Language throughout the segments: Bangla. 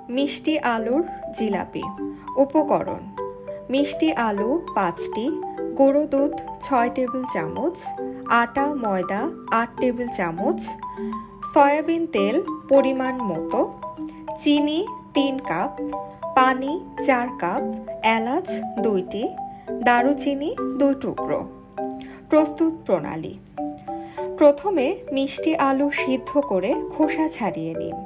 মিষ্টি আলুর জিলাপি। উপকরণ: মিষ্টি আলু 5টি, গুঁড়ো দুধ 6 টেবিল চামচ, আটা ময়দা 8 টেবিল চামচ, সয়াবিন তেল পরিমাণ মতো, চিনি 3 কাপ, পানি 4 কাপ, এলাচ 2টি, দারুচিনি 2 টুকরো। প্রস্তুত প্রণালী: প্রথমে মিষ্টি আলু সিদ্ধ করে খোসা ছাড়িয়ে নিন।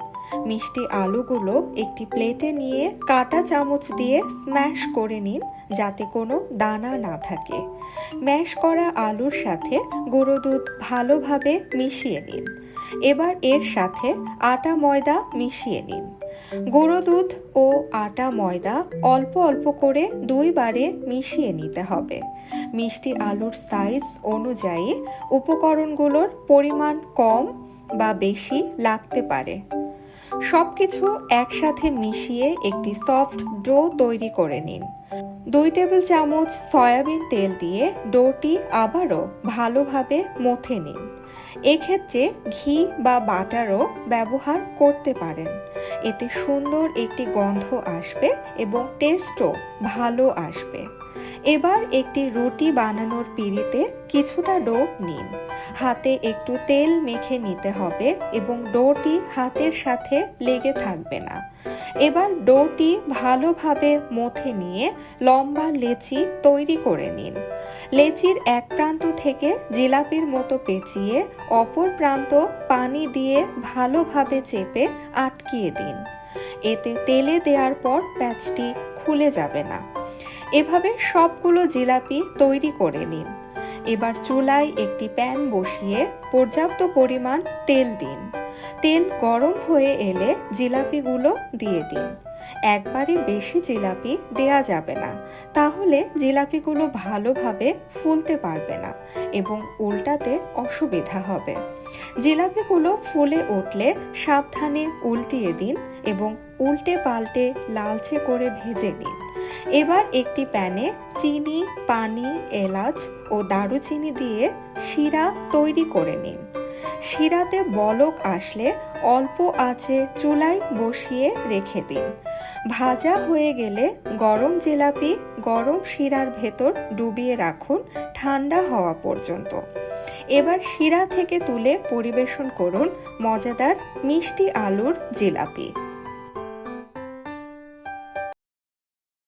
মিষ্টি আলুগুলো একটি প্লেটে নিয়ে কাঁটা চামচ দিয়ে স্ম্যাশ করে নিন যাতে কোনো দানা না থাকে। ম্যাশ করা আলুর সাথে গুঁড়ো দুধ ভালোভাবে মিশিয়ে নিন। এবার এর সাথে আটা ময়দা মিশিয়ে নিন। গুঁড়ো দুধ ও আটা ময়দা অল্প অল্প করে 2 বারে মিশিয়ে নিতে হবে। মিষ্টি আলুর সাইজ অনুযায়ী উপকরণগুলোর পরিমাণ কম বা বেশি লাগতে পারে। সবকিছু একসাথে মিশিয়ে একটি সফট ডো তৈরি করে নিন। 2 টেবিল চামচ সয়াবিন তেল দিয়ে ডোটি আবারও ভালোভাবে মথে নিন। এক্ষেত্রে ঘি বা বাটারও ব্যবহার করতে পারেন। এতে সুন্দর একটি গন্ধ আসবে এবং টেস্টও ভালো আসবে। এবার একটি রুটি বানানোর পিঁড়িতে কিছুটা ডো নিন। হাতে একটু তেল মেখে নিতে হবে এবং ডোটি হাতের সাথে লেগে থাকবে না। এবার ডোটি ভালোভাবে মথে নিয়ে লম্বা লেচি তৈরি করে নিন। লেচির এক প্রান্ত থেকে জিলাপির মতো পেঁচিয়ে অপর প্রান্ত পানি দিয়ে ভালোভাবে চেপে আটকিয়ে দিন। এতে তেলে দেওয়ার পর প্যাঁচটি খুলে যাবে না। এভাবে সবগুলো জিলাপি তৈরি করে নিন। এবার চুলায় একটি প্যান বসিয়ে পর্যাপ্ত পরিমাণ তেল দিন। তেল গরম হয়ে এলে জিলাপিগুলো দিয়ে দিন। একবারে বেশি জিলাপি দেয়া যাবে না, তাহলে জিলাপিগুলো ভালোভাবে ফুলতে পারবে না এবং উল্টাতে অসুবিধা হবে। জিলাপিগুলো ফুলে উঠলে সাবধানে উল্টিয়ে দিন এবং উল্টে পাল্টে লালচে করে ভেজে নিন। এবার একটি প্যানে চিনি, পানি, এলাচ ও দারুচিনি দিয়ে শিরা তৈরি করে নিন। শিরাতে বলক আসলে অল্প আঁচে চুলায় বসিয়ে রেখে দিন। ভাজা হয়ে গেলে গরম জিলাপি গরম শিরার ভেতর ডুবিয়ে রাখুন ঠান্ডা হওয়া পর্যন্ত। এবার শিরা থেকে তুলে পরিবেশন করুন মজাদার মিষ্টি আলুর জিলাপি।